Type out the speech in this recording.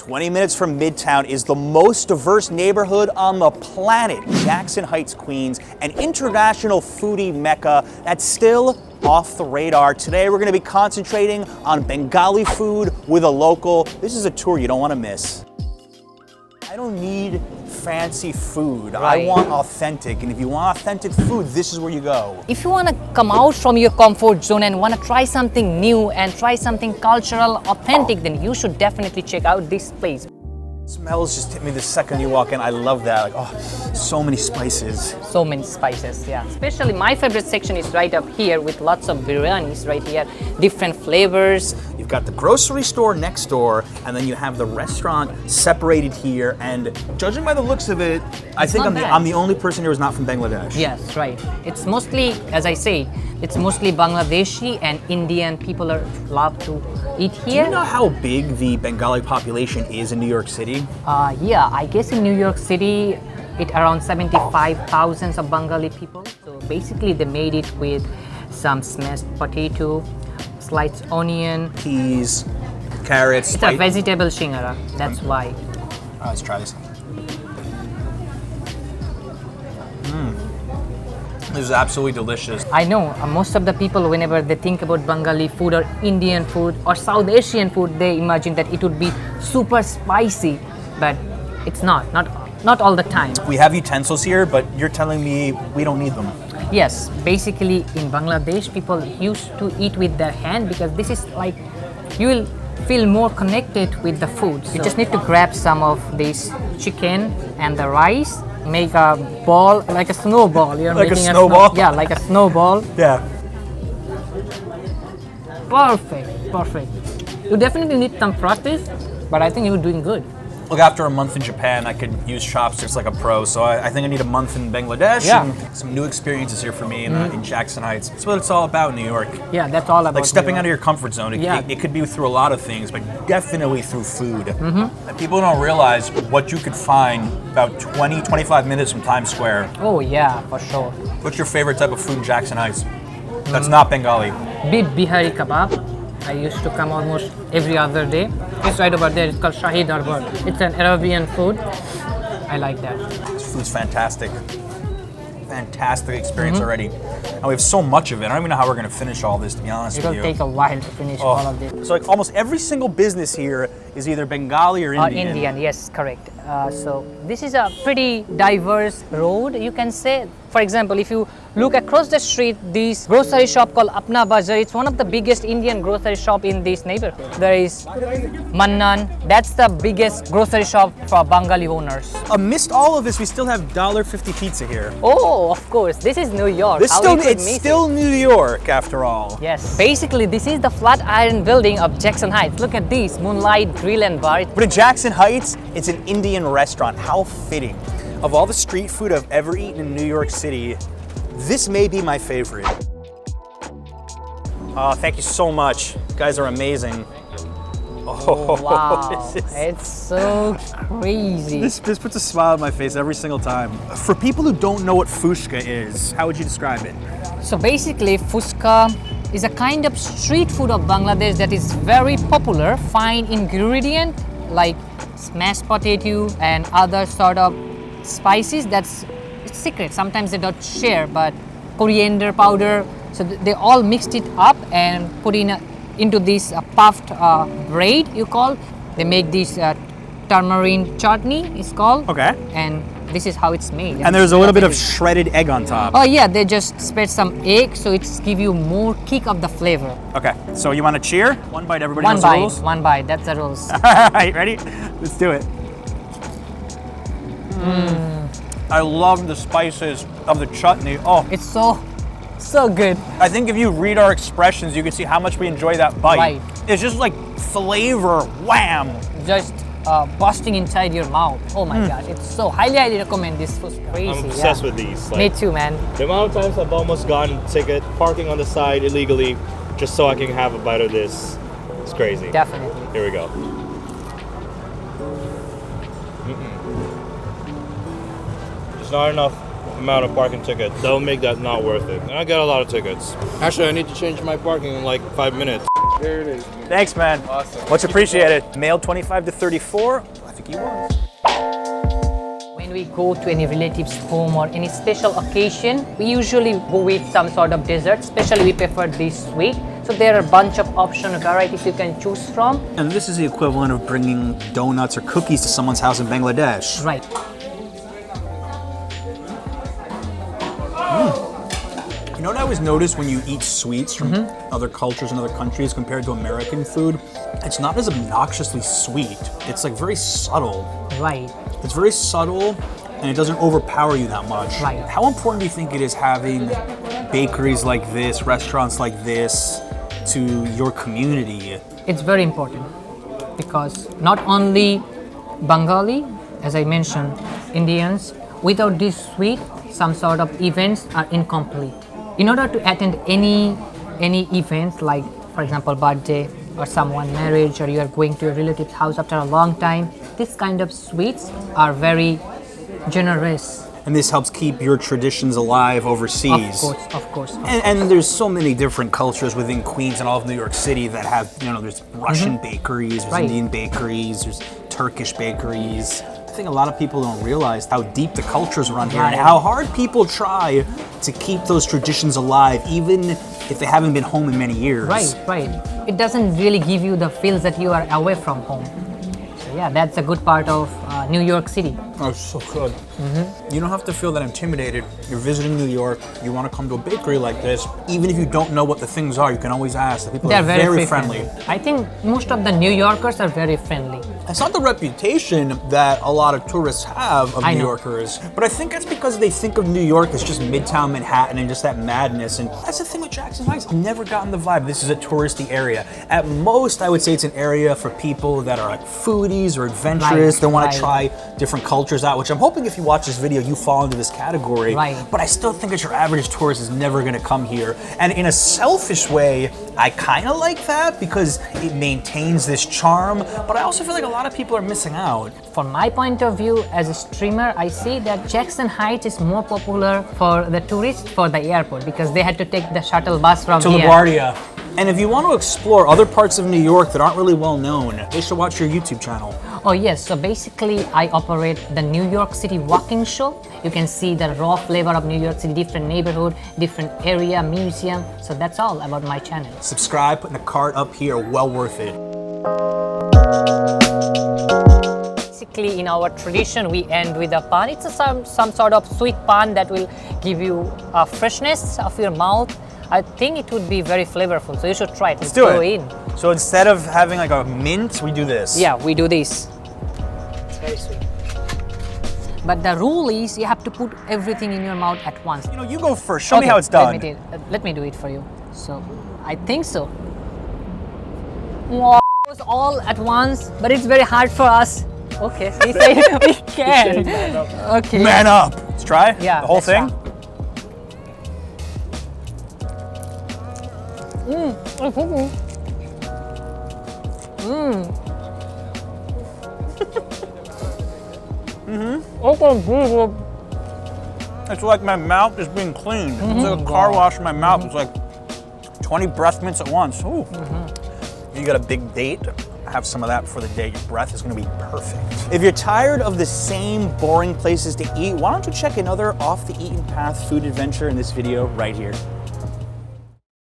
20 minutes from Midtown is the most diverse neighborhood on the planet. Jackson Heights, Queens, an international foodie mecca that's still off the radar. Today we're going to be concentrating on Bengali food with a local. This is a tour you don't want to miss. I don't need fancy food. Right. I want authentic, and if you want authentic food, this is where you go. If you want to come out from your comfort zone and want to try something new and try something cultural, authentic, then you should definitely check out this place. Smells just hit me the second you walk in. I love that. Like, oh, so many spices. So many spices, yeah. Especially my favorite section is right up here with lots of biryanis right here, different flavors. You've got the grocery store next door, and then you have the restaurant separated here. And judging by the looks of it, I think I'm the only person here who's not from Bangladesh. Yes, right. It's mostly, as I say, it's mostly Bangladeshi and Indian people love to eat here. Do you know how big the Bengali population is in New York City? Yeah, I guess in New York City, it around 75,000 of Bengali people. So basically they made it with some smashed potato, sliced onion, peas, carrots. It's a vegetable shingara, that's why. Let's try this. This is absolutely delicious. I know most of the people, whenever they think about Bengali food or Indian food or South Asian food, they imagine that it would be super spicy, but it's not all the time. We have utensils here, but you're telling me we don't need them. Yes, basically in Bangladesh, people used to eat with their hand because this is like, you will feel more connected with the food. So you just need to grab some of this chicken and the rice, make a ball, like a snowball. You're like making a snowball? Yeah, like a snowball. Yeah. Perfect. You definitely need some practice, but I think you're doing good. Look, after a month in Japan, I could use chopsticks like a pro, so I think I need a month in Bangladesh and some new experiences here for me in Jackson Heights. That's what it's all about in New York. Yeah, that's all about like stepping out of your comfort zone. It could be through a lot of things, but definitely through food. And people don't realize what you could find about 20-25 minutes from Times Square. Oh yeah, for sure. What's your favorite type of food in Jackson Heights? That's not Bengali. Beef bihari kebab. I used to come almost every other day. It's right over there. It's called Shahi Darbar. It's an Arabian food. I like that. This food's fantastic. Fantastic experience already. And we have so much of it. I don't even know how we're going to finish all this, to be honest with you. It'll take a while to finish all of this. So like almost every single business here is either Bengali or Indian. Indian, yes, correct. So this is a pretty diverse road, you can say. For example, if you look across the street, this grocery shop called Apna Bazaar, it's one of the biggest Indian grocery shop in this neighborhood. There is Mann, that's the biggest grocery shop for Bengali owners. Amidst all of this, we still have $1.50 pizza here. Oh, of course, this is New York. It's still New York after all. Yes, basically this is the Flatiron building of Jackson Heights. Look at this, Moonlight Grill and Bar. But in Jackson Heights, it's an Indian restaurant. How fitting. Of all the street food I've ever eaten in New York City, this may be my favorite. Thank you so much. You guys are amazing. Oh, wow. It's so crazy. This puts a smile on my face every single time. For people who don't know what fuchka is, how would you describe it? So basically, fuchka is a kind of street food of Bangladesh that is very popular. Fine ingredient like smashed potato and other sort of spices. It's secret. Sometimes they don't share, but coriander powder. So they all mixed it up and put into this puffed bread, you call. They make this tamarind chutney, it's called. Okay. And this is how it's made. And there's a little bit of shredded egg on top. Oh yeah, they just spread some egg, so it's give you more kick of the flavor. Okay, so you want to cheer? One bite, everybody knows the rules? One bite, that's the rules. All right, ready? Let's do it. I love the spices of the chutney. Oh, it's so good. I think if you read our expressions, you can see how much we enjoy that bite. Right. It's just like flavor, wham! Just busting inside your mouth. Oh my gosh, it's so highly recommend this food. Crazy. I'm obsessed with these. Me too, man. The amount of times I've almost gotten a ticket, parking on the side illegally, just so I can have a bite of this. It's crazy. Definitely. Here we go. There's not enough amount of parking tickets. That'll make that not worth it. And I got a lot of tickets. Actually, I need to change my parking in like 5 minutes. There it is. Thanks, man. Awesome. Much appreciated. Male 25 to 34. I think he was. When we go to any relative's home or any special occasion, we usually go with some sort of dessert. Especially we prefer this sweet. So there are a bunch of option varieties you can choose from. And this is the equivalent of bringing donuts or cookies to someone's house in Bangladesh. Right. You know what I always notice when you eat sweets from other cultures and other countries compared to American food? It's not as obnoxiously sweet. It's like very subtle. Right. It's very subtle and it doesn't overpower you that much. Right. How important do you think it is having bakeries like this, restaurants like this to your community? It's very important because not only Bengali, as I mentioned, Indians, without this sweet, some sort of events are incomplete. In order to attend any events, like for example birthday or someone marriage, or you are going to a relative's house after a long time, this kind of sweets are very generous. And this helps keep your traditions alive overseas. Of course. And there's so many different cultures within Queens and all of New York City that have, there's Russian bakeries, there's Right. Indian bakeries, there's Turkish bakeries. I think a lot of people don't realize how deep the cultures run here and Right. how hard people try to keep those traditions alive, even if they haven't been home in many years. Right. It doesn't really give you the feels that you are away from home. So yeah, that's a good part of New York City. Oh, so good. You don't have to feel that intimidated. You're visiting New York, you want to come to a bakery like this. Even if you don't know what the things are, you can always ask. The people They're are very friendly. I think most of the New Yorkers are very friendly. It's not the reputation that a lot of tourists have of I New know. Yorkers, but I think it's because they think of New York as just Midtown Manhattan and just that madness. And that's the thing with Jackson Heights. I've never gotten the vibe this is a touristy area. At most, I would say it's an area for people that are like foodies or adventurous. Right, They want to right. try different cultures out, which I'm hoping if you watch this video, you fall into this category. Right. But I still think that your average tourist is never going to come here. And in a selfish way, I kind of like that because it maintains this charm, but I also feel like a lot of people are missing out. From my point of view as a streamer, I see that Jackson Heights is more popular for the tourists for the airport because they had to take the shuttle bus from To here. LaGuardia. And if you want to explore other parts of New York that aren't really well known, they should watch your YouTube channel. Oh yes, so basically I operate the New York City walking show. You can see the raw flavor of New York City, different neighborhood, different area, museum. So that's all about my channel. Subscribe, putting a card up here, well worth it. Basically in our tradition we end with a paan. It's some sort of sweet paan that will give you a freshness of your mouth. I think it would be very flavorful, so you should try it. Let's do go it. in. So instead of having like a mint, we do this. Yeah, we do this. It's very sweet. But the rule is you have to put everything in your mouth at once. You go first. Show me how it's done. Let me do it for you. So, I think so. Wow, it was all at once, but it's very hard for us. Okay, he said we can. Okay. Man up. Let's try. Yeah, The whole let's thing. try. It's like my mouth is being cleaned. It's like a car wash in my mouth. It's like 20 breath mints at once. Ooh. You got a big date, have some of that before the date. Your breath is gonna be perfect. If you're tired of the same boring places to eat, why don't you check another off the eaten path food adventure in this video right here.